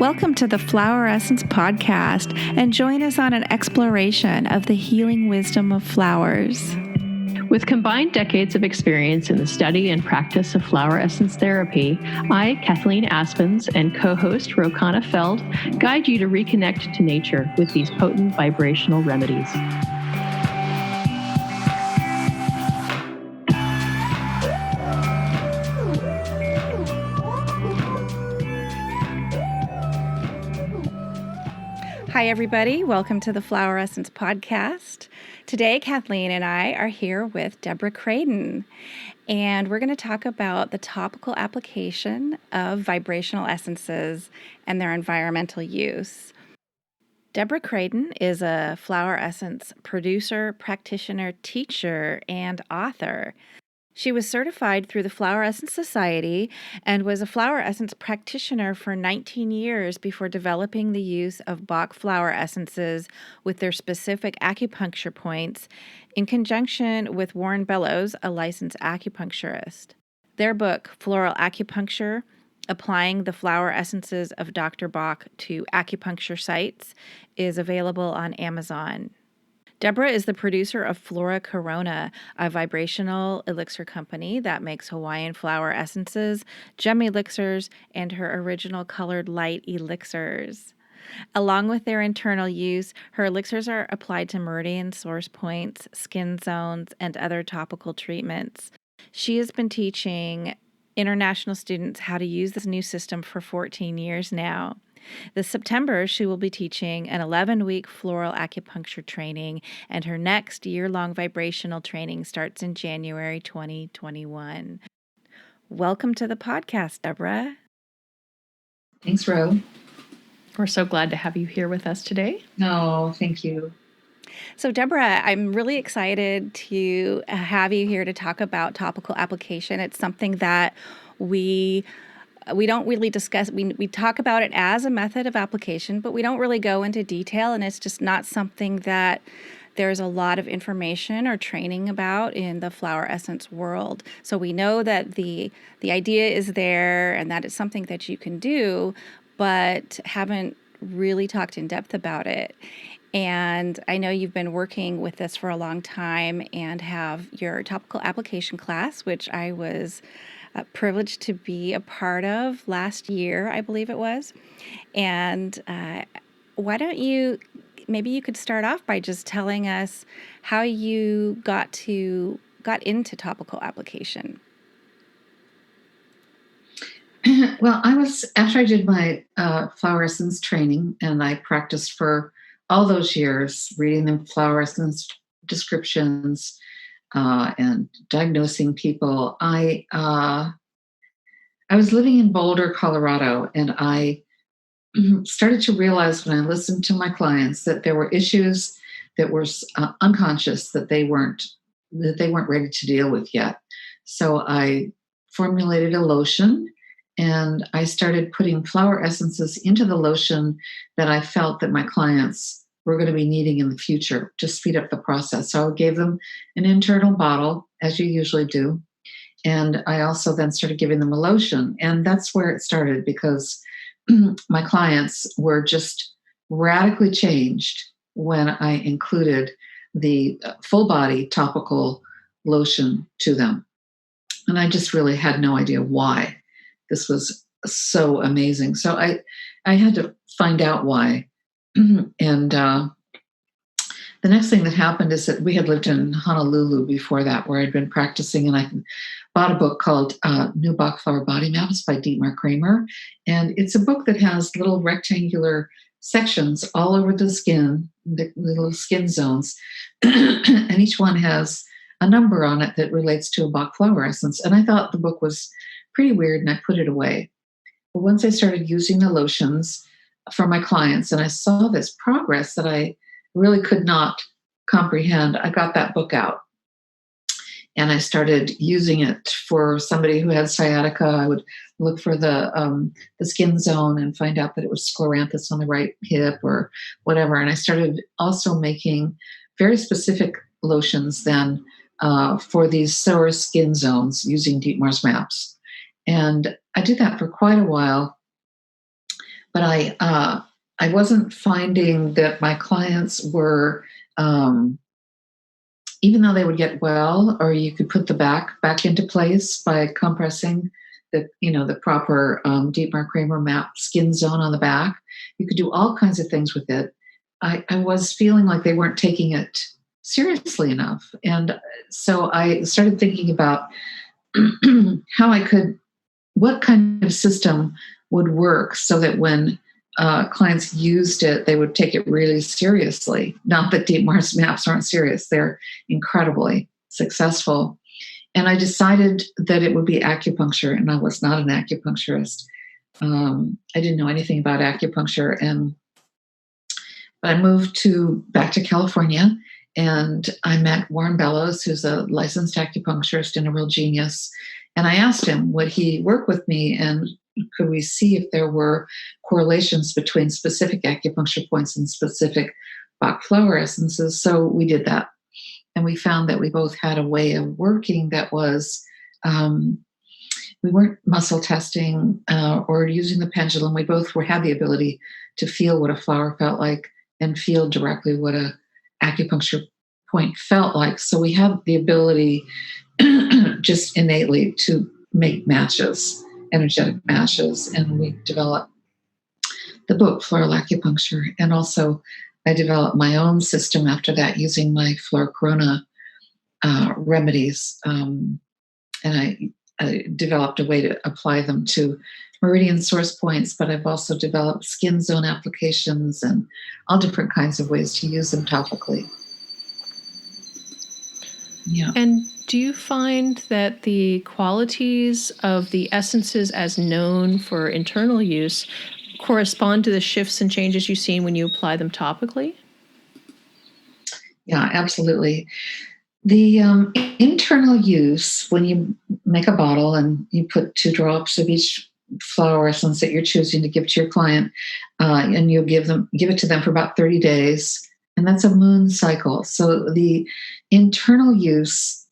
Welcome to the Flower Essence podcast, and join us on an exploration of the healing wisdom of flowers. With combined decades of experience in the study and practice of flower essence therapy, I, Kathleen Aspenns, and co-host Rochana Felde guide you to reconnect to nature with these potent vibrational remedies. Hi, everybody. Welcome to the Flower Essence podcast. Today, Kathleen and I are here with Deborah Craydon, and we're going to talk about the topical application of vibrational essences and their environmental use. Deborah Craydon is a flower essence producer, practitioner, teacher, and author. She was certified through the Flower Essence Society and was a flower essence practitioner for 19 years before developing the use of Bach flower essences with their specific acupuncture points in conjunction with Warren Bellows, a licensed acupuncturist. Their book, Floral Acupuncture, Applying the Flower Essences of Dr. Bach to Acupuncture Sites, is available on Amazon. Deborah is the producer of Flora Corona, a vibrational elixir company that makes Hawaiian Flower Essences, gem elixirs, and her original Colored Light Elixirs. Along with their internal use, her elixirs are applied to meridian source points, skin zones, and other topical treatments. She has been teaching international students how to use this new system for 14 years now. This September, she will be teaching an 11-week floral acupuncture training, and her next year-long vibrational training starts in January 2021. Welcome to the podcast, Deborah. Thanks, Ro. We're so glad to have you here with us today. No, thank you. So, Deborah, I'm really excited to have you here to talk about topical application. It's something that we don't really discuss. We talk about it as a method of application, but we don't really go into detail, and it's just not something that there's a lot of information or training about in the flower essence world. So we know that the idea is there and that it's something that you can do, but haven't really talked in depth about it. And I know you've been working with this for a long time and have your topical application class, which I was privileged to be a part of last year, I believe it was. And why don't you, maybe you could start off by just telling us how you got into topical application. Well, after I did my flower essence training, and I practiced for all those years, reading the flower essence descriptions, and diagnosing people. I was living in Boulder, Colorado, and I started to realize when I listened to my clients that there were issues that were unconscious that they weren't ready to deal with yet. So I formulated a lotion, and I started putting flower essences into the lotion that I felt that my clients were going to be needing in the future to speed up the process. So I gave them an internal bottle, as you usually do. And I also then started giving them a lotion. And that's where it started, because my clients were just radically changed when I included the full body topical lotion to them. And I just really had no idea why this was so amazing. So I had to find out why. And the next thing that happened is that we had lived in Honolulu before that, where I'd been practicing, and I bought a book called New Bach Flower Body Maps by Dietmar Kramer. And it's a book that has little rectangular sections all over the skin, the little skin zones. And each one has a number on it that relates to a Bach flower essence. And I thought the book was pretty weird, and I put it away. But once I started using the lotions for my clients, and I saw this progress that I really could not comprehend, I got that book out. And I started using it for somebody who had sciatica. I would look for the skin zone and find out that it was scleranthus on the right hip or whatever. And I started also making very specific lotions then for these sore skin zones using Dietmar's maps. And I did that for quite a while. but I wasn't finding that my clients were, even though they would get well, or you could put the back into place by compressing the proper Dietmar Kramer map skin zone on the back. You could do all kinds of things with it. I was feeling like they weren't taking it seriously enough, and so I started thinking about how what kind of system would work so that when clients used it, they would take it really seriously. Not that Dietmar's maps aren't serious; they're incredibly successful. And I decided that it would be acupuncture, and I was not an acupuncturist. I didn't know anything about acupuncture, but I moved back to California, and I met Warren Bellows, who's a licensed acupuncturist and a real genius. And I asked him, would he work with me, and could we see if there were correlations between specific acupuncture points and specific Bach flower essences? So we did that. And we found that we both had a way of working that was, we weren't muscle testing or using the pendulum. We both had the ability to feel what a flower felt like and feel directly what a acupuncture point felt like. So we had the ability just innately to make matches, energetic matches. And we developed the book, Floral Acupuncture. And also I developed my own system after that using my Flora Corona remedies. And I developed a way to apply them to meridian source points, but I've also developed skin zone applications and all different kinds of ways to use them topically. Yeah. And do you find that the qualities of the essences as known for internal use correspond to the shifts and changes you've seen when you apply them topically? Yeah, absolutely. The internal use, when you make a bottle and you put 2 drops of each flower essence that you're choosing to give to your client, and you'll give it to them for about 30 days, and that's a moon cycle. So the internal use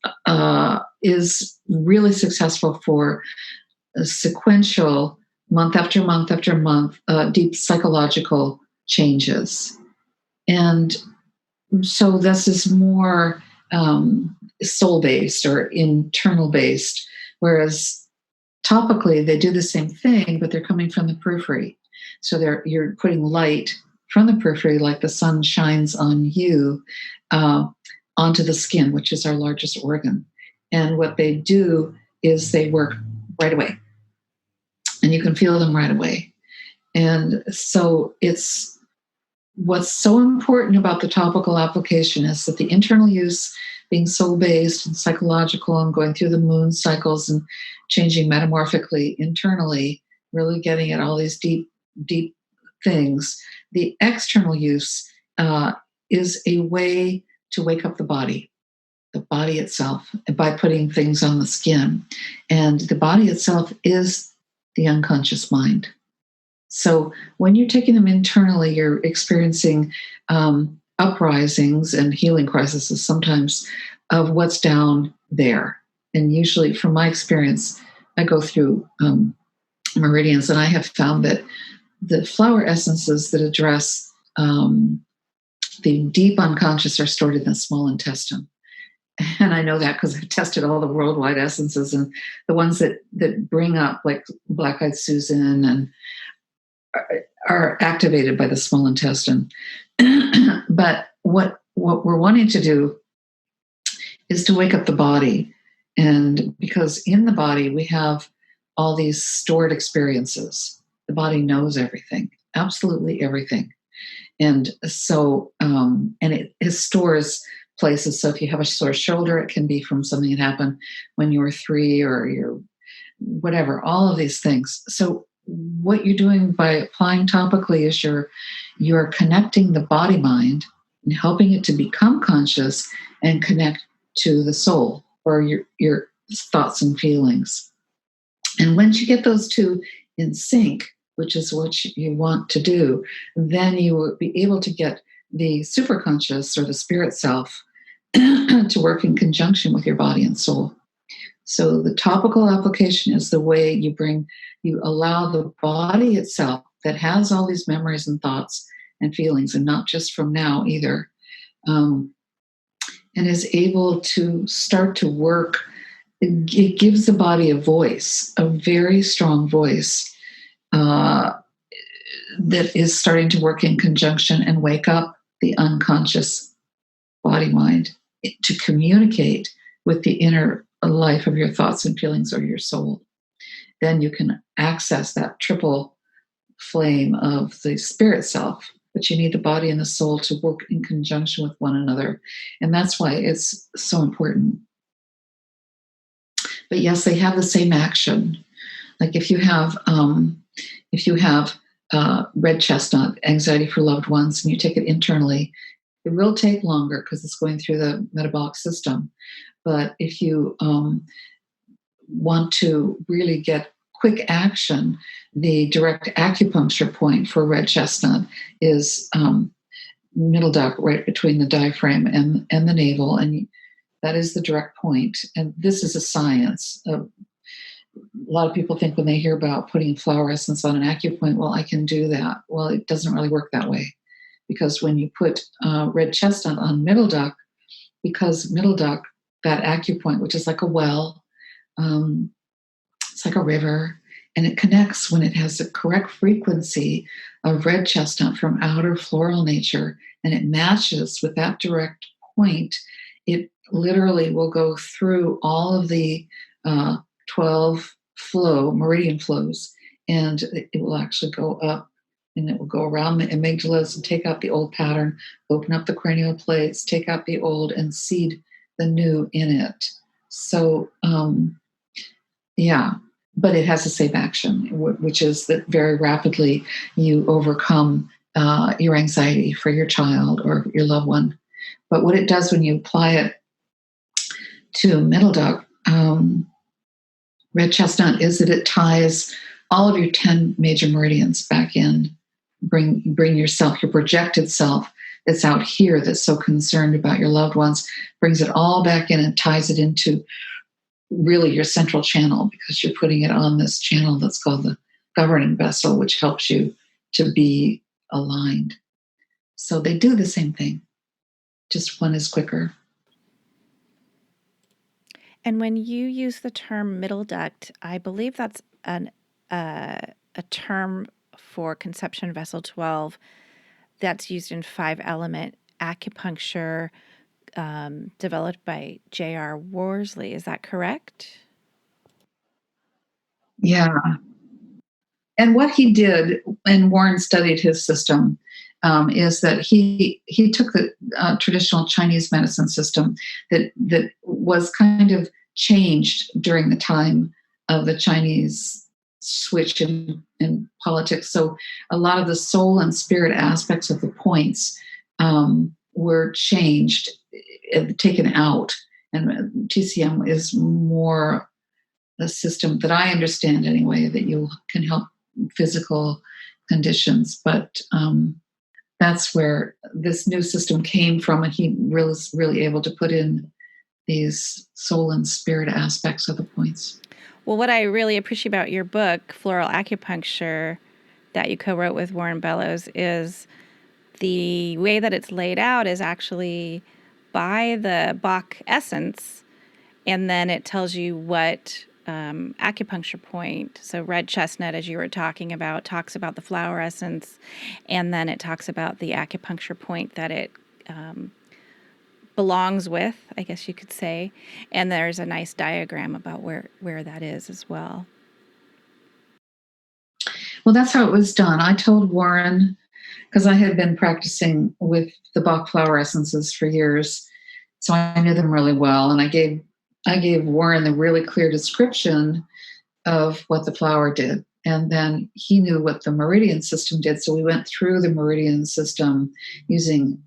is really successful for a sequential month after month after month, deep psychological changes. And so this is more soul-based or internal-based, whereas topically they do the same thing, but they're coming from the periphery. So you're putting light from the periphery, like the sun shines on you, onto the skin, which is our largest organ. And what they do is they work right away. And you can feel them right away. And so what's so important about the topical application is that the internal use, being soul-based and psychological and going through the moon cycles and changing metamorphically internally, really getting at all these deep, deep things. The external use is a way to wake up the body itself, by putting things on the skin. And the body itself is the unconscious mind. So when you're taking them internally, you're experiencing uprisings and healing crises sometimes of what's down there. And usually, from my experience, I go through meridians, and I have found that the flower essences that address the deep unconscious are stored in the small intestine. And I know that because I've tested all the worldwide essences, and the ones that bring up, like Black-Eyed Susan, and are activated by the small intestine. But what we're wanting to do is to wake up the body. And because in the body we have all these stored experiences, the body knows everything, absolutely everything. And so, and it stores places. So if you have a sore shoulder, it can be from something that happened when you were 3 or you're whatever, all of these things. So what you're doing by applying topically is you're connecting the body mind and helping it to become conscious and connect to the soul, or your thoughts and feelings. And once you get those two in sync, which is what you want to do, then you will be able to get the superconscious or the spirit self to work in conjunction with your body and soul. So the topical application is the way you allow the body itself that has all these memories and thoughts and feelings, and not just from now either, and is able to start to work. It gives the body a voice, a very strong voice, that is starting to work in conjunction and wake up the unconscious body mind to communicate with the inner life of your thoughts and feelings or your soul. Then you can access that triple flame of the spirit self, but you need the body and the soul to work in conjunction with one another. And that's why it's so important. But yes, they have the same action. Like if you have red chestnut, anxiety for loved ones, and you take it internally, it will take longer because it's going through the metabolic system. But if you want to really get quick action, the direct acupuncture point for red chestnut is middle duck, right between the diaphragm and the navel, and that is the direct point. And this is a science. A lot of people think when they hear about putting flower essence on an acupoint, well, I can do that. Well, it doesn't really work that way, because when you put red chestnut on middle duck, because middle duck, that acupoint, which is like a well, it's like a river, and it connects when it has the correct frequency of red chestnut from outer floral nature, and it matches with that direct point. It literally will go through all of the 12 meridian flows, and it will actually go up, and it will go around the amygdalas and take out the old pattern, open up the cranial plates, take out the old, and seed the new in it. So, but it has the same action, which is that very rapidly you overcome your anxiety for your child or your loved one. But what it does when you apply it to middle duck, red chestnut, is that it ties all of your 10 major meridians back in. Bring yourself, your projected self that's out here, that's so concerned about your loved ones, brings it all back in and ties it into really your central channel, because you're putting it on this channel that's called the governing vessel, which helps you to be aligned. So they do the same thing, just one is quicker. And when you use the term middle duct, I believe that's a term for conception vessel 12 that's used in 5-element acupuncture, developed by J.R. Worsley. Is that correct? Yeah. And what he did, and Warren studied his system, is that he took the traditional Chinese medicine system that was kind of changed during the time of the Chinese switch in politics. So a lot of the soul and spirit aspects of the points were changed, taken out. And TCM is more a system that I understand anyway, that you can help physical conditions. But that's where this new system came from, and he was really able to put in these soul and spirit aspects of the points. Well, what I really appreciate about your book, Floral Acupuncture, that you co-wrote with Warren Bellows, is the way that it's laid out is actually by the Bach essence, and then it tells you what acupuncture point. So red chestnut, as you were talking about, talks about the flower essence, and then it talks about the acupuncture point that it belongs with, I guess you could say. And there's a nice diagram about where that is as well. Well, that's how it was done. I told Warren, because I had been practicing with the Bach flower essences for years, so I knew them really well, and I gave Warren the really clear description of what the flower did. And then he knew what the meridian system did. So we went through the meridian system using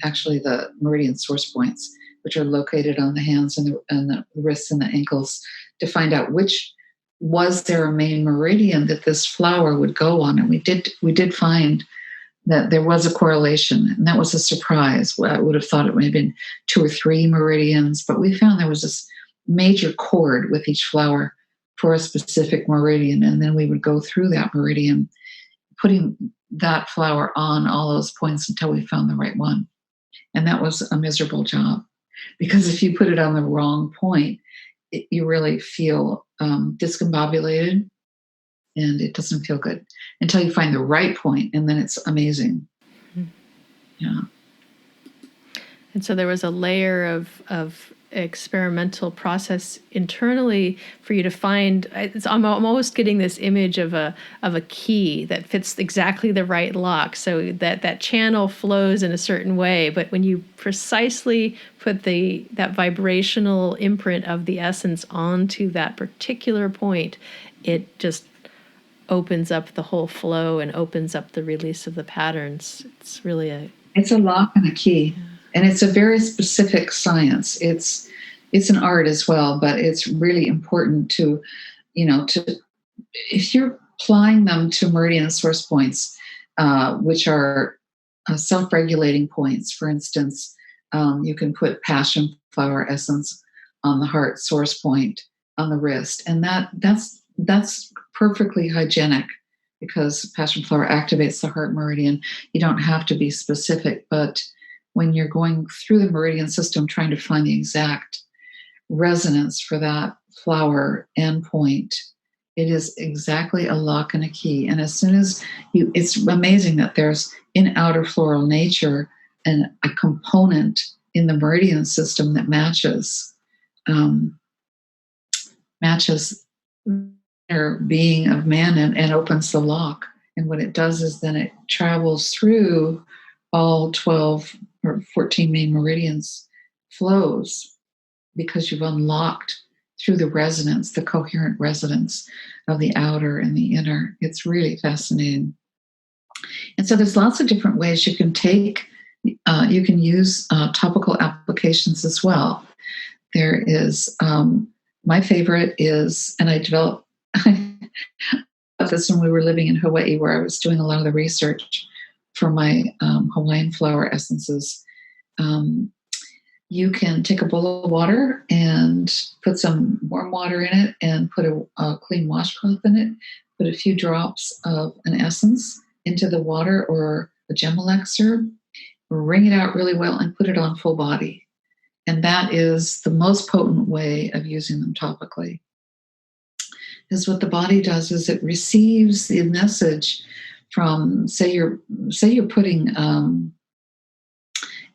actually the meridian source points, which are located on the hands and the wrists and the ankles, to find out which was there a main meridian that this flower would go on. And we did find that there was a correlation, and that was a surprise. Well, I would have thought it would have been 2 or 3 meridians, but we found there was this major cord with each flower for a specific meridian, and then we would go through that meridian, putting that flower on all those points until we found the right one. And that was a miserable job, because if you put it on the wrong point, you really feel discombobulated, and it doesn't feel good until you find the right point, and then it's amazing. Mm-hmm. Yeah. And so there was a layer of experimental process internally for you to find. I'm almost getting this image of a key that fits exactly the right lock, so that channel flows in a certain way. But when you precisely put that vibrational imprint of the essence onto that particular point, it just opens up the whole flow and opens up the release of the patterns. It's really it's a lock and a key. Yeah. And it's a very specific science. It's an art as well, but it's really important to if you're applying them to meridian source points, which are self-regulating points. For instance, you can put passion flower essence on the heart source point on the wrist, and that's perfectly hygienic, because passion flower activates the heart meridian. You don't have to be specific, but when you're going through the meridian system trying to find the exact resonance for that flower endpoint, it is exactly a lock and a key. And as soon as it's amazing that there's in outer floral nature a component in the meridian system that matches inner being of man and opens the lock. And what it does is then it travels through all 12 or 14 main meridians, flows, because you've unlocked through the resonance, the coherent resonance of the outer and the inner. It's really fascinating. And so there's lots of different ways you can you can use topical applications as well. There is, my favorite is, and I developed this when we were living in Hawaii, where I was doing a lot of the research for my Hawaiian Flower Essences. You can take a bowl of water and put some warm water in it and put a clean washcloth in it, put a few drops of an essence into the water or a gem elixir, wring it out really well and put it on full body. And that is the most potent way of using them topically. Because what the body does is it receives the message from, say you're putting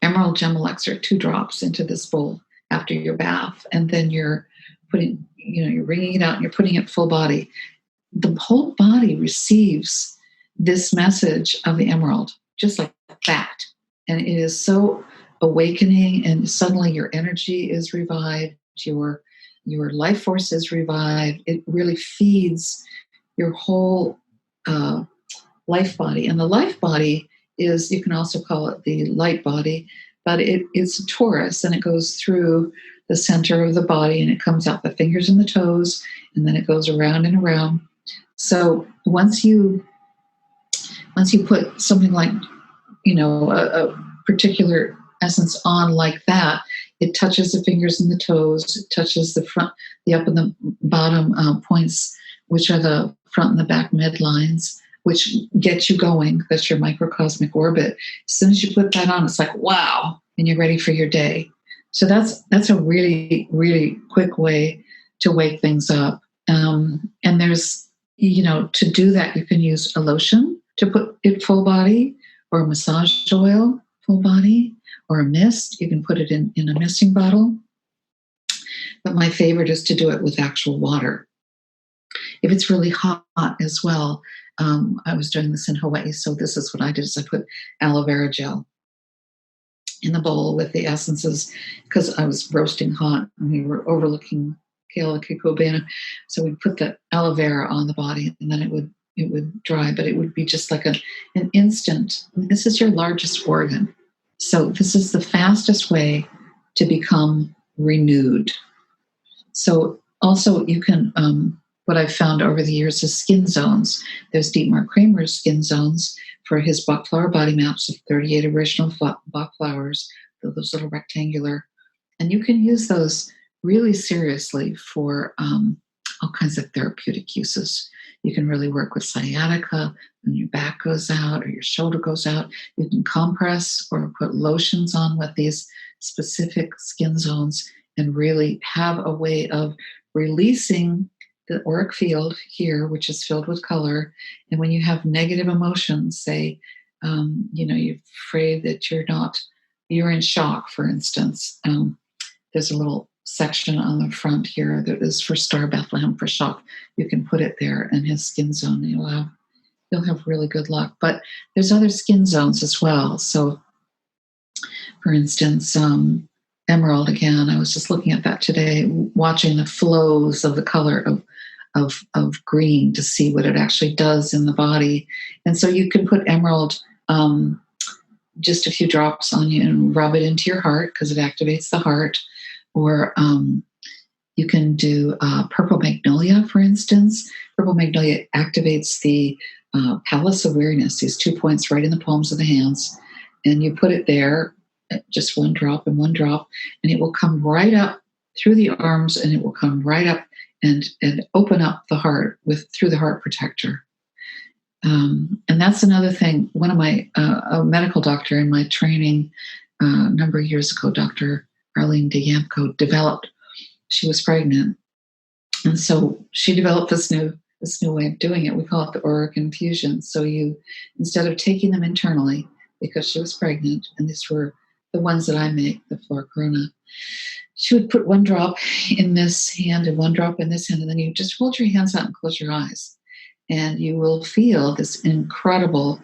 emerald gem elixir, 2 drops into this bowl after your bath, and then you're wringing it out and you're putting it full body. The whole body receives this message of the emerald just like that, and it is so awakening, and suddenly your energy is revived, your life force is revived. It really feeds your whole life body. And the life body is, you can also call it the light body, but it's a torus, and it goes through the center of the body, and it comes out the fingers and the toes, and then it goes around and around. So once you put something like, a particular essence on like that, it touches the fingers and the toes, it touches the front, the up and the bottom points, which are the front and the back midlines, which get you going. That's your microcosmic orbit. As soon as you put that on, it's like, wow, and you're ready for your day. So that's a really, really quick way to wake things up. And there's, to do that, you can use a lotion to put it full body, or a massage oil full body, or a mist. You can put it in a misting bottle. But my favorite is to do it with actual water. If it's really hot as well, I was doing this in Hawaii, so this is what I did, is I put aloe vera gel in the bowl with the essences, because I was roasting hot and we were overlooking Keala Kekobena. So we put the aloe vera on the body, and then it would dry, but it would be just like an instant. This is your largest organ. So this is the fastest way to become renewed. So also you can, what I've found over the years is skin zones. There's Dietmar Kramer's skin zones for his Bach flower body maps of 38 original Bach flowers, those little rectangular. And you can use those really seriously for all kinds of therapeutic uses. You can really work with sciatica when your back goes out or your shoulder goes out. You can compress or put lotions on with these specific skin zones and really have a way of releasing the auric field here, which is filled with color. And when you have negative emotions, say, you're afraid that you're in shock, for instance. There's a little section on the front here that is for Star Bethlehem for shock. You can put it there in his skin zone. You'll have really good luck. But there's other skin zones as well. So, for instance, emerald again. I was just looking at that today, watching the flows of the color of green to see what it actually does in the body. And so you can put emerald just a few drops on you and rub it into your heart because it activates the heart. Or you can do purple magnolia, for instance. Purple magnolia activates the palace awareness, these 2 points right in the palms of the hands. And you put it there, just one drop, and it will come right up through the arms, and it will come right up and open up the heart through the heart protector. And that's another thing. One of my, a medical doctor in my training a number of years ago, Dr. Arlene DeYamko, developed. She was pregnant, and so she developed this new way of doing it. We call it the auric infusion. So you, instead of taking them internally, because she was pregnant, and these were the ones that I make, the Flora Corona, she would put one drop in this hand and one drop in this hand, and then you just hold your hands out and close your eyes, and you will feel this incredible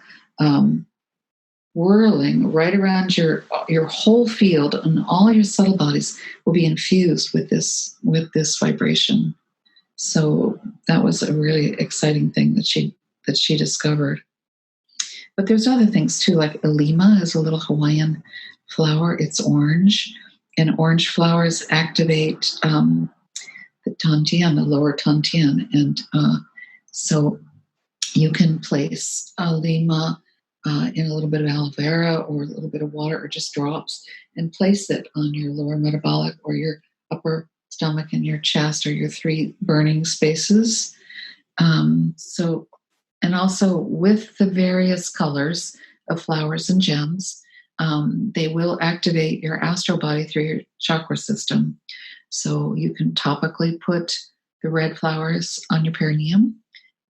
whirling right around your whole field, and all your subtle bodies will be infused with this vibration. So that was a really exciting thing that she discovered. But there's other things too, like Elima is a little Hawaiian flower. It's orange, and orange flowers activate the tantian, the lower tantian, and so you can place Elima in a little bit of aloe vera or a little bit of water or just drops, and place it on your lower metabolic or your upper stomach and your chest or your 3 burning spaces. And also with the various colors of flowers and gems, they will activate your astral body through your chakra system. So you can topically put the red flowers on your perineum,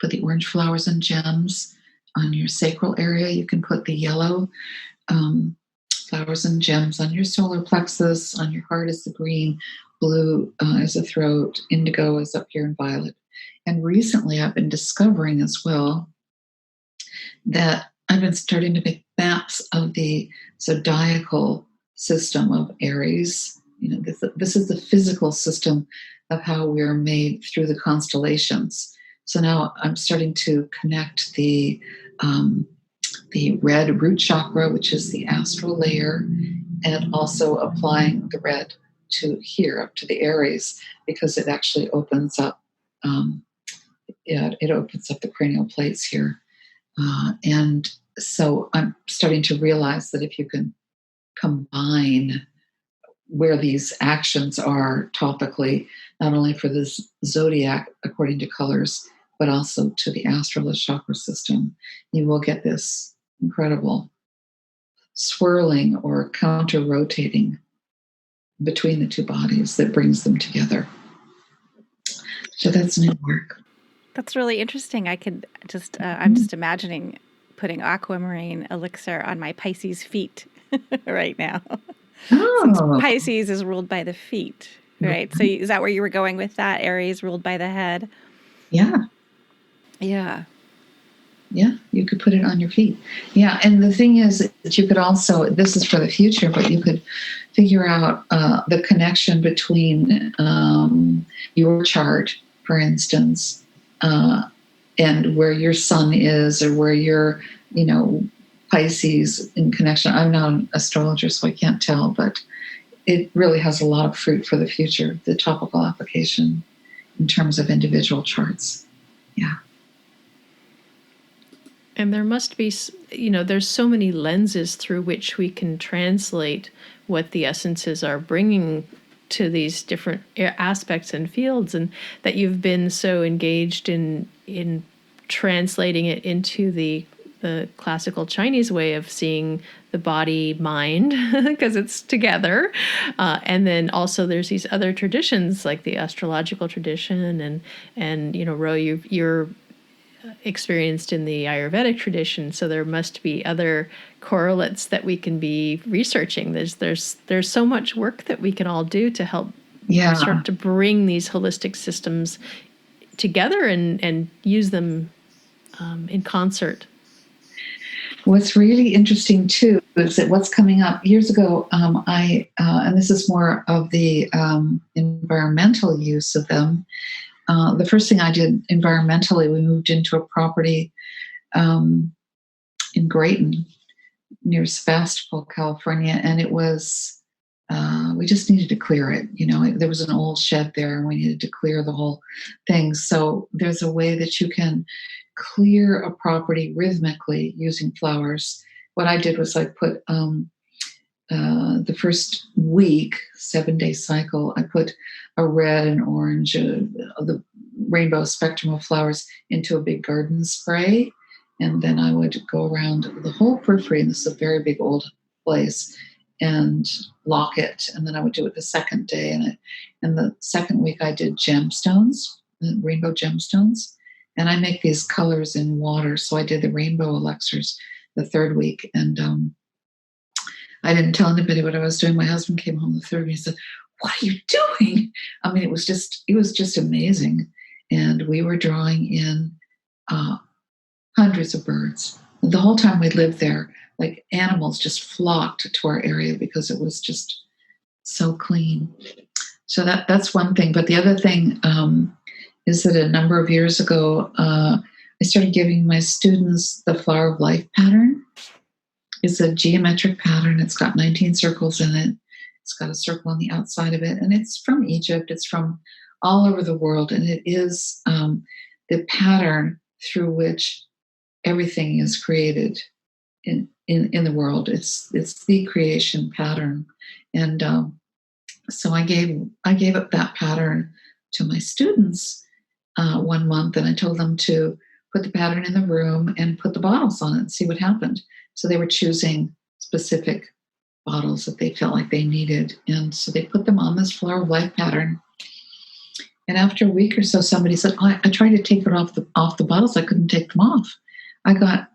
put the orange flowers and gems on your sacral area. You can put the yellow flowers and gems on your solar plexus. On your heart is the green, blue is the throat, indigo is up here, and violet. And recently I've been discovering as well that I've been starting to make maps of the zodiacal system of Aries. This is the physical system of how we're made through the constellations. So now I'm starting to connect the red root chakra, which is the astral layer, and also applying the red to here up to the Aries, because it actually opens up. It opens up the cranial plates here, and so I'm starting to realize that if you can combine where these actions are topically, not only for the zodiac according to colors, but also to the astral chakra system, you will get this incredible swirling or counter-rotating between the 2 bodies that brings them together. So that's new work. That's really interesting. I could just, I'm just imagining putting aquamarine elixir on my Pisces feet right now. Oh. Since Pisces is ruled by the feet, right? So is that where you were going with that? Aries ruled by the head? Yeah. Yeah. Yeah, you could put it on your feet. Yeah, and the thing is that you could also, this is for the future, but you could figure out the connection between your chart, for instance, and where your sun is, or where your, Pisces in connection. I'm not an astrologer, so I can't tell, but it really has a lot of fruit for the future, the topical application in terms of individual charts. Yeah. And there must be, there's so many lenses through which we can translate what the essences are bringing to these different aspects and fields, and that you've been so engaged in translating it into the classical Chinese way of seeing the body mind, because it's together. And then also there's these other traditions like the astrological tradition, and Ro, you're experienced in the Ayurvedic tradition, so there must be other correlates that we can be researching. There's so much work that we can all do to help start to bring these holistic systems together and use them in concert. What's really interesting too is that what's coming up years ago, and this is more of the environmental use of them. The first thing I did environmentally, we moved into a property in Grayton near Sebastopol, California, and it was, we just needed to clear it. There was an old shed there and we needed to clear the whole thing. So there's a way that you can clear a property rhythmically using flowers. What I did was I put the first week, 7-day cycle, I put a red and orange, the rainbow spectrum of flowers into a big garden spray. And then I would go around the whole periphery, and this is a very big old place, and lock it. And then I would do it the second day. And the second week I did gemstones, rainbow gemstones. And I make these colors in water. So I did the rainbow elixirs the third week. And I didn't tell anybody what I was doing. My husband came home the third week and he said, "What are you doing?" I mean, it was just amazing. And we were drawing in hundreds of birds. The whole time we lived there, like animals just flocked to our area because it was just so clean. So that's one thing. But the other thing is that a number of years ago, I started giving my students the Flower of Life pattern. It's a geometric pattern. It's got 19 circles in it. It's got a circle on the outside of it. And it's from Egypt. It's from all over the world. And it is the pattern through which everything is created in the world. It's the creation pattern. And so I gave up that pattern to my students 1 month, and I told them to put the pattern in the room and put the bottles on it and see what happened. So they were choosing specific bottles that they felt like they needed. And so they put them on this Flower of Life pattern. And after a week or so, somebody said, "Oh, I tried to take it off the bottles. I couldn't take them off. I got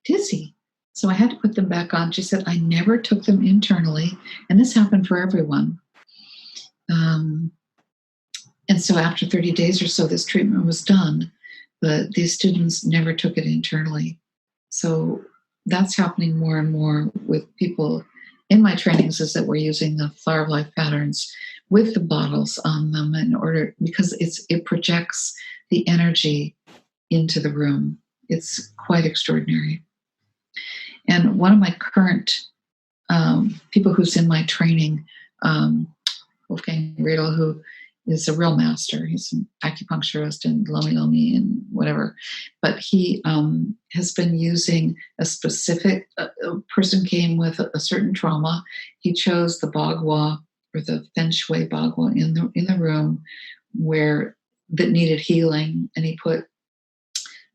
dizzy." So I had to put them back on. She said, "I never took them internally." And this happened for everyone. And so after 30 days or so, this treatment was done, but these students never took it internally. So that's happening more and more with people in my trainings, is that we're using the Flower of Life patterns with the bottles on them because it projects the energy into the room. It's quite extraordinary. And one of my current people who's in my training, Wolfgang Riedel, who is a real master. He's an acupuncturist and lomi and whatever. But he has been using a specific person came with a certain trauma. He chose the bagua or the feng shui bagua in the room that needed healing, and he put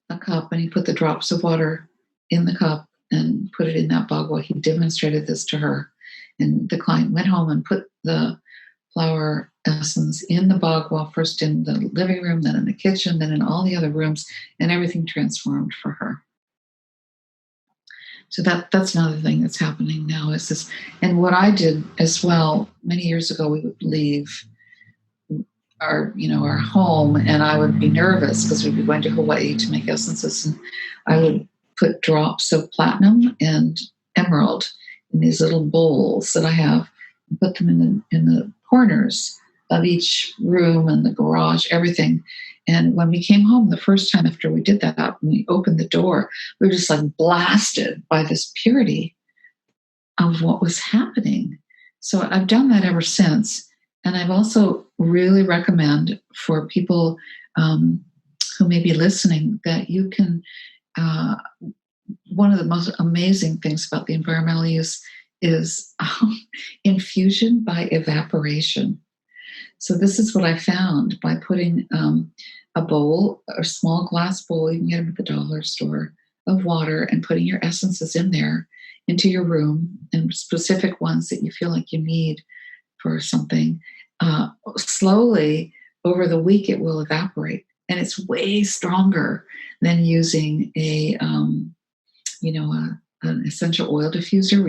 a cup and he put the drops of water in the cup and put it in that bagua. He demonstrated this to her, and the client went home and put the flower essence in the bagua, first in the living room, then in the kitchen, then in all the other rooms, and everything transformed for her. So that's another thing that's happening now is this. And what I did as well, many years ago, we would leave our home, and I would be nervous because we'd be going to Hawaii to make essences, and I would put drops of platinum and emerald in these little bowls that I have, and put them in the corners of each room and the garage, everything. And when we came home the first time after we did that, when we opened the door, we were just like blasted by this purity of what was happening. So I've done that ever since. And I've also really recommend for people who may be listening that you can, one of the most amazing things about the environmental use is infusion by evaporation. So this is what I found by putting a bowl, a small glass bowl, you can get them at the dollar store, of water, and putting your essences in there into your room, and specific ones that you feel like you need for something. Slowly over the week, it will evaporate, and it's way stronger than using an essential oil diffuser,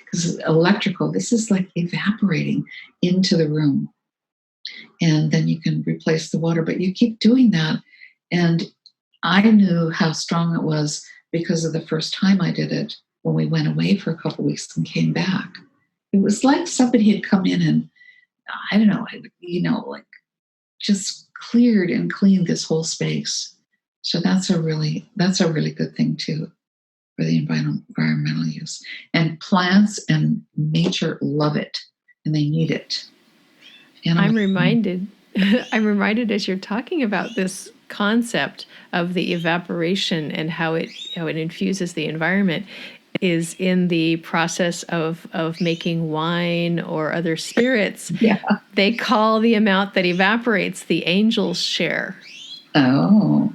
because electrical, this is like evaporating into the room, and then you can replace the water, but you keep doing that. And I knew how strong it was because of the first time I did it, when we went away for a couple of weeks and came back. It was like somebody had come in and, I don't know, like just cleared and cleaned this whole space. So that's a really good thing too for the environmental use. And plants and nature love it, and they need it. I'm reminded as you're talking about this concept of the evaporation and how it infuses the environment, is in the process of making wine or other spirits. Yeah. They call the amount that evaporates the angel's share. Oh.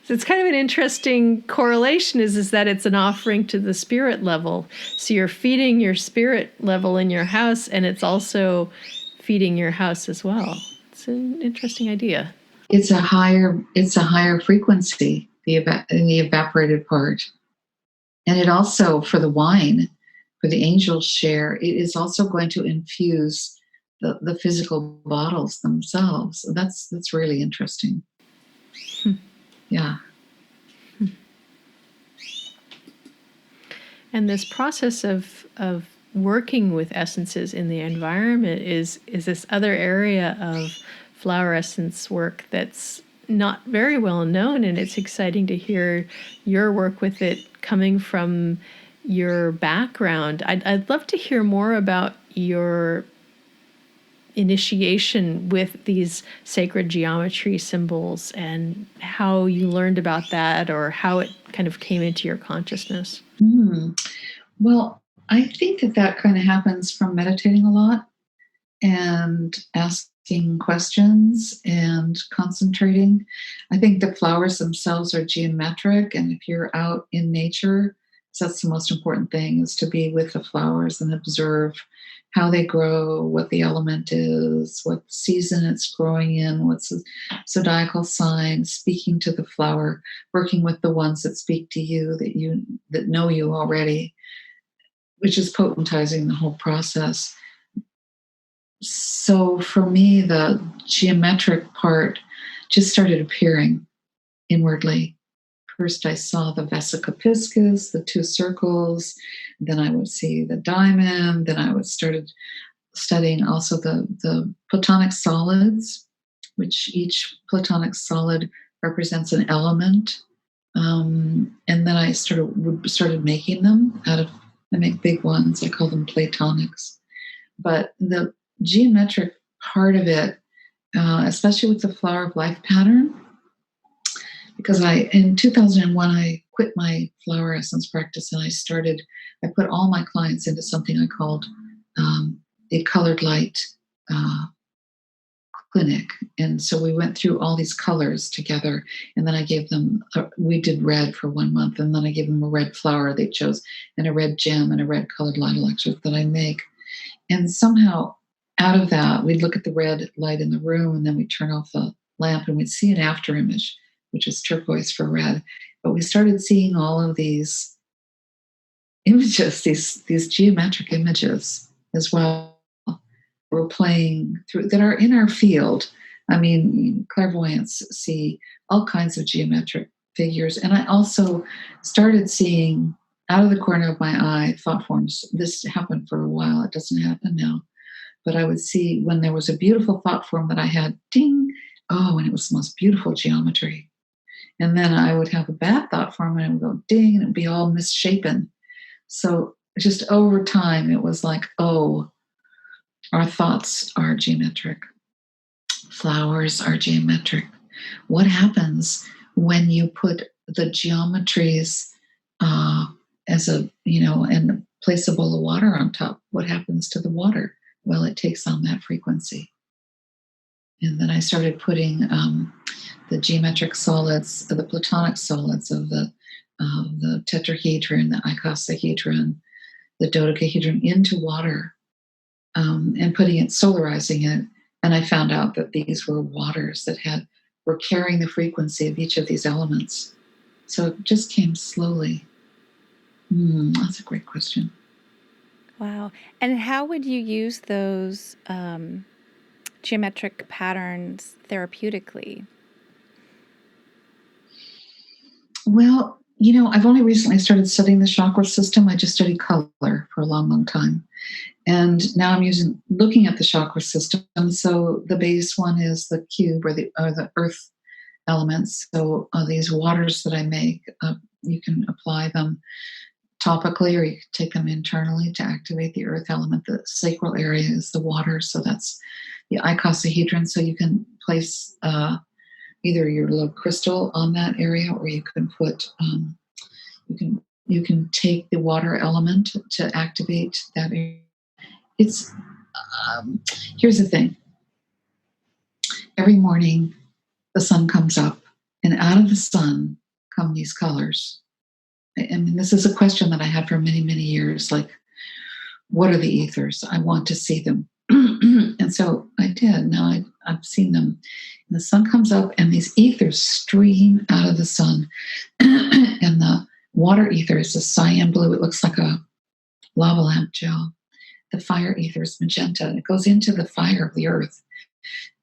So it's kind of an interesting correlation, is that it's an offering to the spirit level. So you're feeding your spirit level in your house, and it's also feeding your house as well. It's an interesting idea. It's a higher frequency, in the evaporated part. And it also, for the wine, for the angel's share, it is also going to infuse the physical bottles themselves. So that's really interesting. Yeah. And this process of working with essences in the environment is this other area of flower essence work that's not very well known, and it's exciting to hear your work with it coming from your background. I'd love to hear more about your initiation with these sacred geometry symbols and how you learned about that, or how it kind of came into your consciousness. Well, I think that kind of happens from meditating a lot and asking questions and concentrating. I think the flowers themselves are geometric, and if you're out in nature, so that's the most important thing, is to be with the flowers and observe how they grow, what the element is, what season it's growing in, what's the zodiacal sign, speaking to the flower, working with the ones that speak to you, that know you already, which is potentizing the whole process. So for me, the geometric part just started appearing inwardly. First, I saw the vesica piscis, the two circles. Then I would see the diamond. Then I started studying also the platonic solids, which each platonic solid represents an element. And then I started making them I make big ones. I call them platonics. But the geometric part of it, especially with the flower of life pattern, because in 2001, I quit my flower essence practice, and I put all my clients into something I called a Colored Light clinic. And so we went through all these colors together, and then I gave them, we did red for 1 month, and then I gave them a red flower they chose, and a red gem, and a red colored light elixir that I make. And somehow out of that, we'd look at the red light in the room, and then we'd turn off the lamp, and we'd see an after image, which is turquoise for red. But we started seeing all of these images, these geometric images as well. We're playing through that are in our field. I mean, clairvoyants see all kinds of geometric figures. And I also started seeing out of the corner of my eye thought forms. This happened for a while. It doesn't happen now. But I would see when there was a beautiful thought form that I had, ding, oh, and it was the most beautiful geometry. And then I would have a bad thought form, and it would go ding, and it would be all misshapen. So just over time, it was like, oh, our thoughts are geometric. Flowers are geometric. What happens when you put the geometries as and place a bowl of water on top? What happens to the water? Well, it takes on that frequency. And then I started putting the geometric solids, the platonic solids of the tetrahedron, the icosahedron, the dodecahedron into water, and putting it, solarizing it. And I found out that these were waters that were carrying the frequency of each of these elements. So it just came slowly. That's a great question. Wow. And how would you use those geometric patterns therapeutically? Well, I've only recently started studying the chakra system. I just studied color for a long, long time. And now I'm looking at the chakra system. So the base one is the cube or the earth elements. So these waters that I make, you can apply them topically, or you can take them internally to activate the earth element. The sacral area is the water. So that's the icosahedron. So you can place either your little crystal on that area, or you can put you can take the water element to activate that area. It's here's the thing. Every morning the sun comes up, and out of the sun come these colors. I mean, this is a question that I had for many, many years. Like, what are the ethers? I want to see them. And so I did. Now I've seen them. And the sun comes up, and these ethers stream out of the sun. And the water ether is a cyan blue. It looks like a lava lamp gel. The fire ether is magenta, and it goes into the fire of the earth.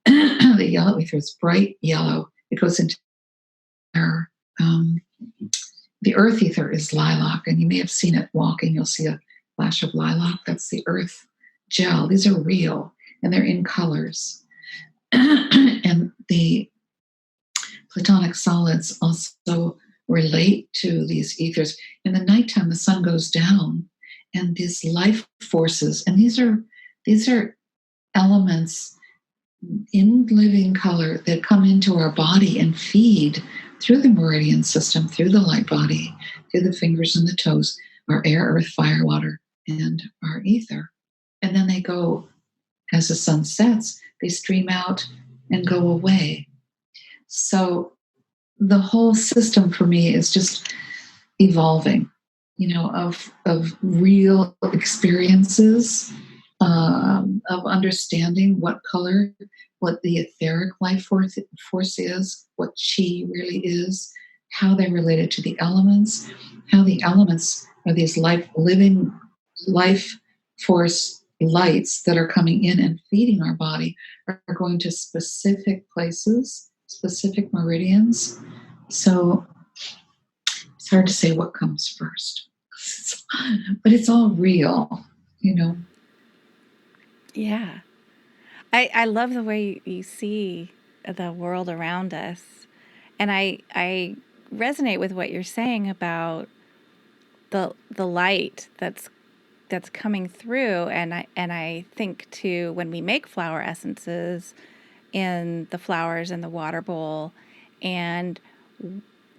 The yellow ether is bright yellow. It goes into air. The earth ether is lilac, and you may have seen it walking. You'll see a flash of lilac. That's the earth gel. These are real, and they're in colors. And the platonic solids also relate to these ethers. In the nighttime, the sun goes down, and these life forces, and these are elements in living color that come into our body and feed through the meridian system, through the light body, through the fingers and the toes, our air, earth, fire, water, and our ether. And then they go, as the sun sets, they stream out and go away. So the whole system for me is just evolving, of real experiences, of understanding what color, what the etheric life force is, what chi really is, how they related to the elements, how the elements are these living life force lights that are coming in and feeding our body, are going to specific places, specific meridians. So it's hard to say what comes first, but it's all real, Yeah. I love the way you see the world around us. And I resonate with what you're saying about the light that's coming through. And I think too, when we make flower essences in the flowers in the water bowl, and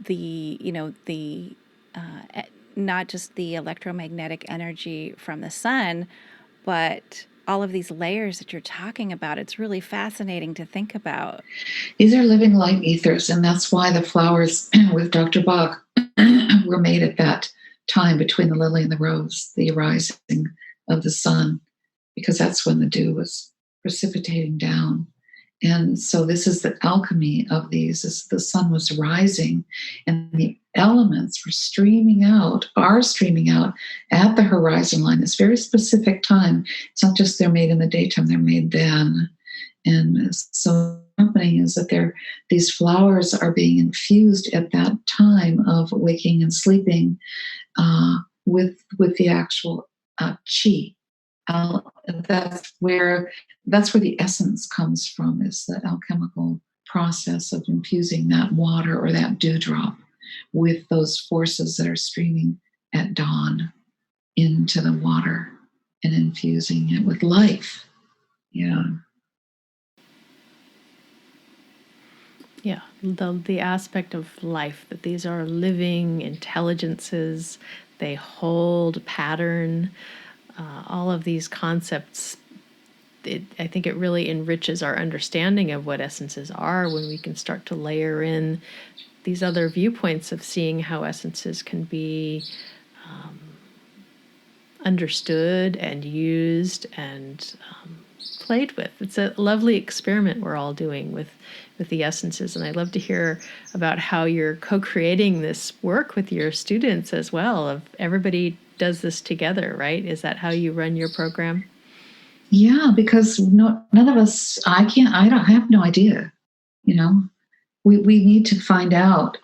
the not just the electromagnetic energy from the sun, but all of these layers that you're talking about, it's really fascinating to think about. These are living light ethers, and that's why the flowers with Dr. Bach were made at that time between the lily and the rose, the rising of the sun, because that's when the dew was precipitating down. And so this is the alchemy of these, as the sun was rising and the elements are streaming out at the horizon line, this very specific time. It's not just they're made in the daytime, they're made then. And so what's happening is that these flowers are being infused at that time of waking and sleeping with the actual chi. That's where the essence comes from, is the alchemical process of infusing that water or that dewdrop with those forces that are streaming at dawn into the water and infusing it with life. Yeah. Yeah, the aspect of life, that these are living intelligences, they hold pattern, all of these concepts I think it really enriches our understanding of what essences are when we can start to layer in these other viewpoints of seeing how essences can be understood and used and played with. It's a lovely experiment we're all doing with the essences, and I'd love to hear about how you're co-creating this work with your students as well. Of everybody does this together, right? Is that how you run your program? Yeah, because none of us, I have no idea, we need to find out.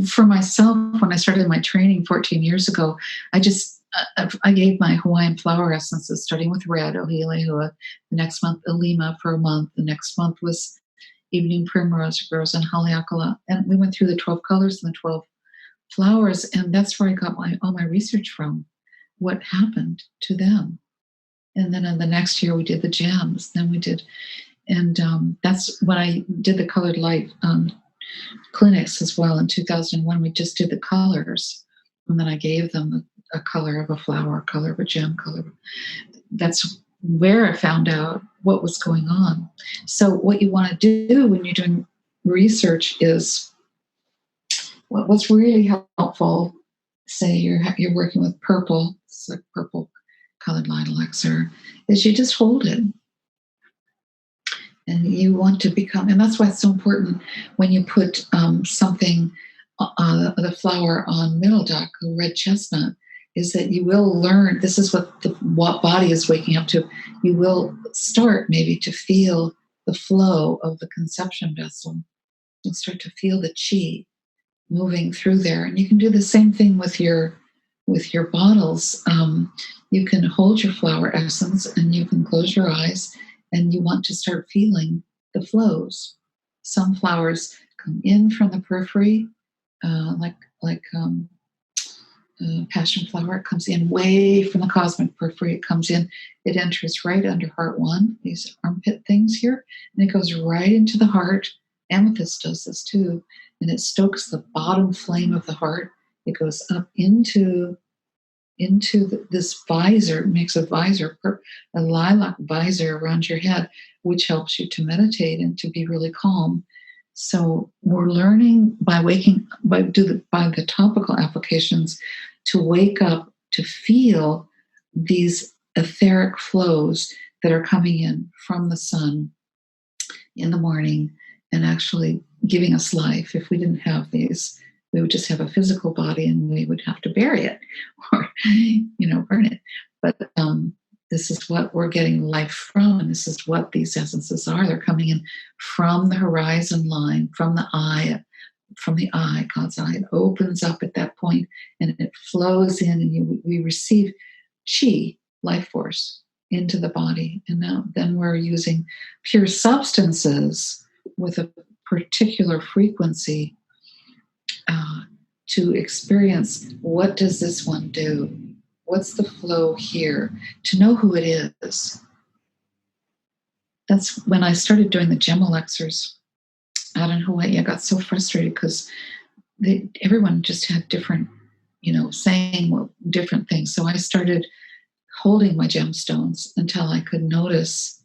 For myself, when I started my training 14 years ago, I gave my Hawaiian Flower Essences, starting with red, Ohilehua, the next month, Ilima for a month, the next month was Evening Primrose, Rose, and Haleakala. And we went through the 12 colors and the 12 flowers, and that's where I got all my research from, what happened to them. And then in the next year, we did the gems. Then we did, and that's when I did the Colored Light clinics as well. In 2001, we just did the colors, and then I gave them a color of a flower, color of a gem, color. That's where I found out what was going on. So what you want to do when you're doing research is, what's really helpful, say you're working with purple, it's like purple Colored Light Elixir, is you just hold it. And you want to become, and that's why it's so important when you put something, the flower on middle duck, the red chestnut, is that you will learn, this is what body is waking up to. You will start maybe to feel the flow of the conception vessel. You'll start to feel the chi moving through there. And you can do the same thing with your bottles. You can hold your flower essence and you can close your eyes, and you want to start feeling the flows. Some flowers come in from the periphery, like passion flower. It comes in way from the cosmic periphery. It comes in, it enters right under heart one, these armpit things here, and it goes right into the heart. Amethyst does this too, and it stokes the bottom flame of the heart. It goes up into this visor. It makes a visor, a lilac visor around your head, which helps you to meditate and to be really calm. So we're learning by the topical applications to wake up, to feel these etheric flows that are coming in from the sun in the morning and actually giving us life. If we didn't have these, we would just have a physical body and we would have to bury it or, burn it. But this is what we're getting life from, and this is what these essences are. They're coming in from the horizon line, from the eye, God's eye. It opens up at that point and it flows in, and we receive chi, life force, into the body. And then we're using pure substances with a particular frequency to experience, what does this one do? What's the flow here? To know who it is. That's when I started doing the gem elixirs out in Hawaii. I got so frustrated because everyone just had different, saying different things. So I started holding my gemstones until I could notice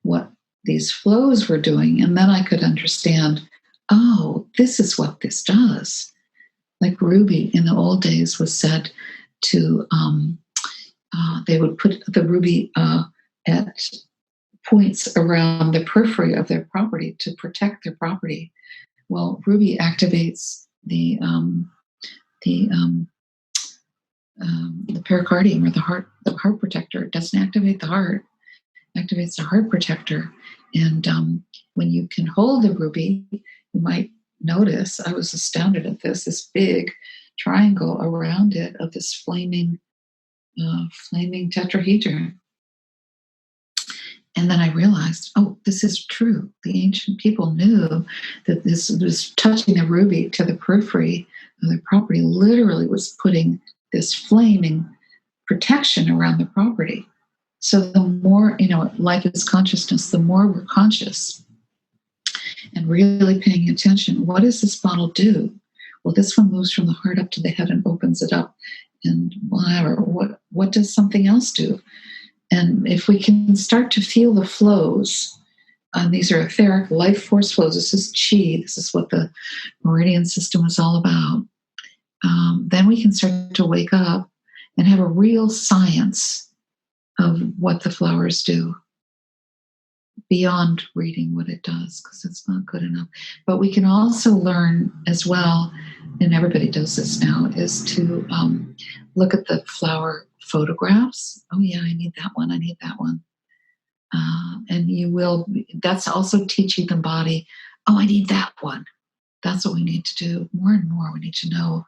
what these flows were doing. And then I could understand, oh, this is what this does. Like ruby in the old days was said to, they would put the ruby at points around the periphery of their property to protect their property. Well, ruby activates the pericardium, or the heart protector. It doesn't activate the heart, it activates the heart protector. And when you can hold the ruby, you might notice, I was astounded at this big triangle around it of this flaming tetrahedron. And then I realized, oh, this is true. The ancient people knew that this was touching the ruby to the periphery of their property, literally was putting this flaming protection around the property. So the more, life is consciousness, the more we're conscious and really paying attention. What does this bottle do? Well, this one moves from the heart up to the head and opens it up. And whatever. What does something else do? And if we can start to feel the flows, these are etheric life force flows. This is chi. This is what the meridian system is all about. Then we can start to wake up and have a real science of what the flowers do beyond reading what it does, because it's not good enough. But we can also learn as well, and everybody does this now, is to look at the flower photographs. Oh yeah, I need that one. I need that one. And that's also teaching the body, oh, I need that one. That's what we need to do more and more. We need to know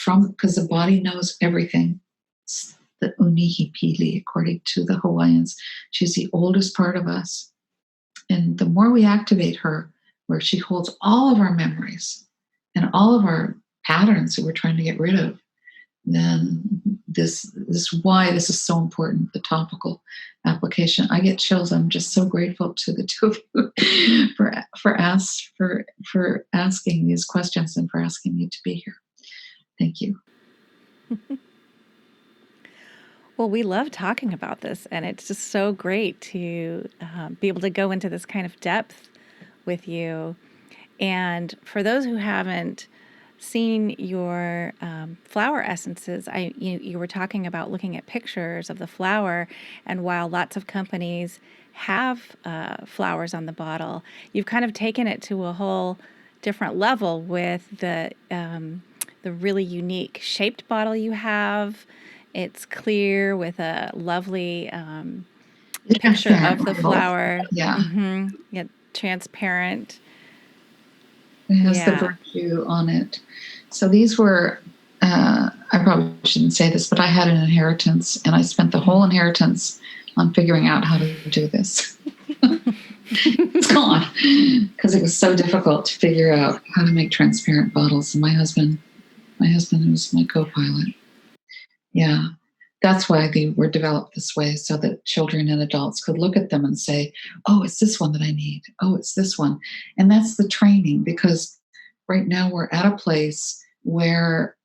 because the body knows everything. It's the Unihi Pili, according to the Hawaiians. She's the oldest part of us. And the more we activate her, where she holds all of our memories and all of our patterns that we're trying to get rid of, then this is why this is so important, the topical application. I get chills. I'm just so grateful to the two of you for asking these questions and for asking me to be here. Thank you. Well, we love talking about this, and it's just so great to be able to go into this kind of depth with you. And for those who haven't seen your flower essences, you were talking about looking at pictures of the flower, and while lots of companies have flowers on the bottle, you've kind of taken it to a whole different level with the really unique shaped bottle you have. It's clear with a lovely picture of the flower. Yeah. Mm-hmm. Yeah, transparent. It has the virtue on it. So these were, I probably shouldn't say this, but I had an inheritance, and I spent the whole inheritance on figuring out how to do this. It's gone because it was so difficult to figure out how to make transparent bottles. And my husband was my co-pilot. Yeah, that's why they were developed this way, so that children and adults could look at them and say, oh, it's this one that I need. Oh, it's this one. And that's the training, because right now we're at a place where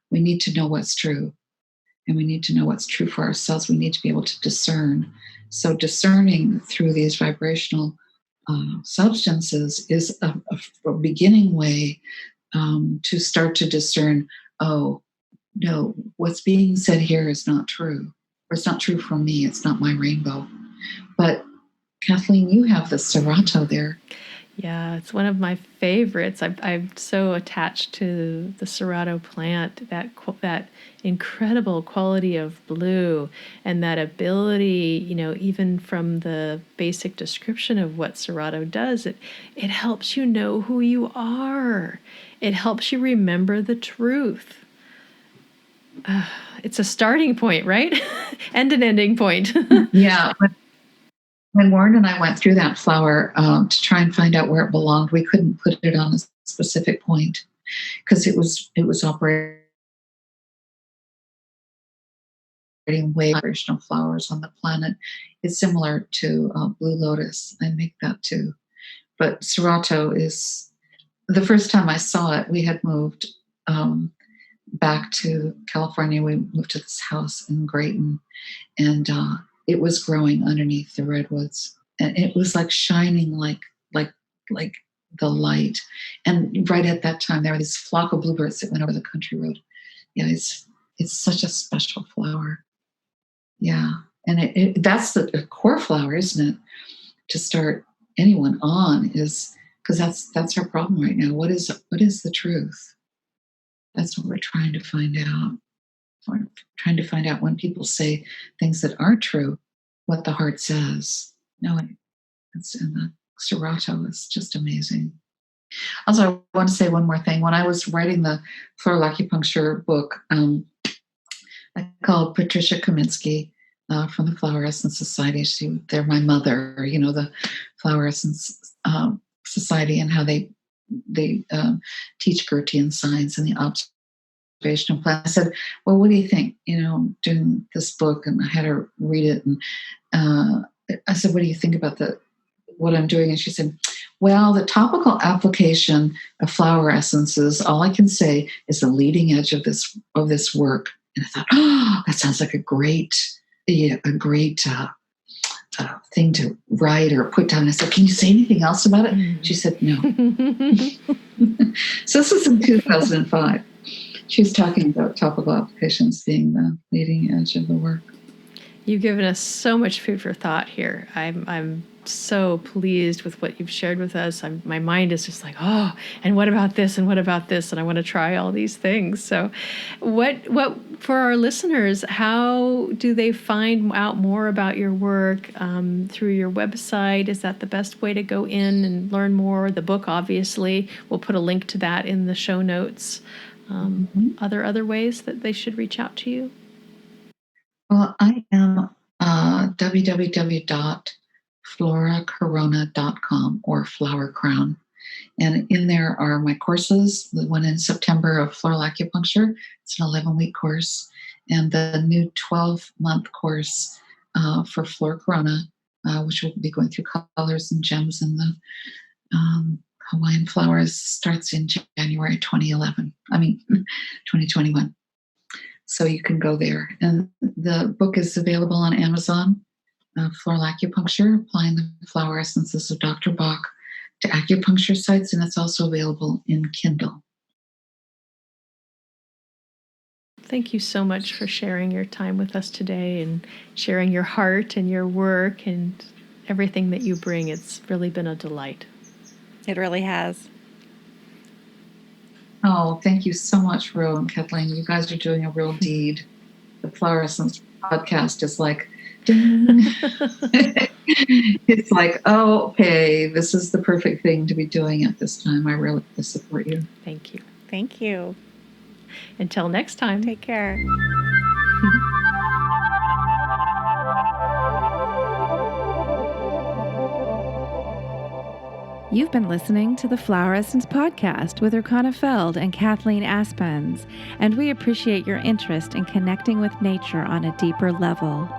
we need to know what's true. And we need to know what's true for ourselves. We need to be able to discern. So discerning through these vibrational substances is a beginning way to start to discern, oh, no, what's being said here is not true. Or it's not true for me. It's not my rainbow. But Kathleen, you have the Serato there. Yeah, it's one of my favorites. I'm so attached to the Serato plant, that incredible quality of blue, and that ability, even from the basic description of what Serato does, it helps you know who you are. It helps you remember the truth. It's a starting point, right? And an ending point. Yeah. When Warren and I went through that flower to try and find out where it belonged, we couldn't put it on a specific point because it was operating way vibrational flowers on the planet. It's similar to blue lotus. I make that too. But Serato is, the first time I saw it, we had moved back to California. We moved to this house in Grayton, and it was growing underneath the redwoods, and it was like shining like the light. And right at that time, there were these flock of bluebirds that went over the country road. Yeah, it's such a special flower. Yeah, and that's the core flower, isn't it? To start anyone on, is because that's our problem right now. What is the truth? That's what we're trying to find out. We're trying to find out when people say things that aren't true, what the heart says. No, it's in the Serato. It's just amazing. Also, I want to say one more thing. When I was writing the floral acupuncture book, I called Patricia Kaminsky from the Flower Essence Society. They're my mother, the Flower Essence Society, and how they teach Gertian signs and the observational plan. I said, well, what do you think? Doing this book, and I had her read it, and I said, what do you think about what I'm doing? And she said, well, the topical application of flower essences, all I can say is the leading edge of this work. And I thought, oh, that sounds like a great a great thing to write or put down. I said, can you say anything else about it? She said, no. So this was in 2005. She was talking about topical applications being the leading edge of the work. You've given us so much food for thought here. I'm so pleased with what you've shared with us. My mind is just like, oh, and what about this? And what about this? And I want to try all these things. So what for our listeners, how do they find out more about your work through your website? Is that the best way to go in and learn more? The book, obviously, we'll put a link to that in the show notes. Other ways that they should reach out to you? Well, I am www.floracorona.com or Flower Crown. And in there are my courses, the one in September of floral acupuncture. It's an 11-week course. And the new 12-month course for Flora Corona, which will be going through colors and gems and the Hawaiian flowers, starts in January 2021. So you can go there. And the book is available on Amazon, Floral Acupuncture, Applying the Flower Essences of Dr. Bach to Acupuncture Sites, and it's also available in Kindle. Thank you so much for sharing your time with us today and sharing your heart and your work and everything that you bring. It's really been a delight. It really has. Oh, thank you so much, Ro and Kathleen. You guys are doing a real deed. The Flower Essence podcast is like, ding. It's like, oh, okay, this is the perfect thing to be doing at this time. I really support you. Thank you. Thank you. Until next time. Take care. You've been listening to the Flower Essence Podcast with Rochana Felde and Kathleen Aspenns, and we appreciate your interest in connecting with nature on a deeper level.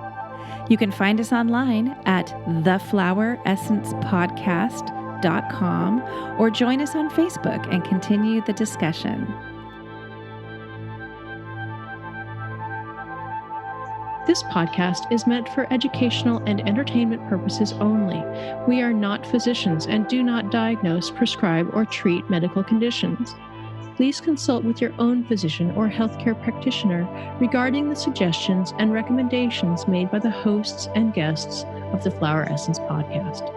You can find us online at thefloweressencepodcast.com or join us on Facebook and continue the discussion. This podcast is meant for educational and entertainment purposes only. We are not physicians and do not diagnose, prescribe, or treat medical conditions. Please consult with your own physician or healthcare practitioner regarding the suggestions and recommendations made by the hosts and guests of the Flower Essence Podcast.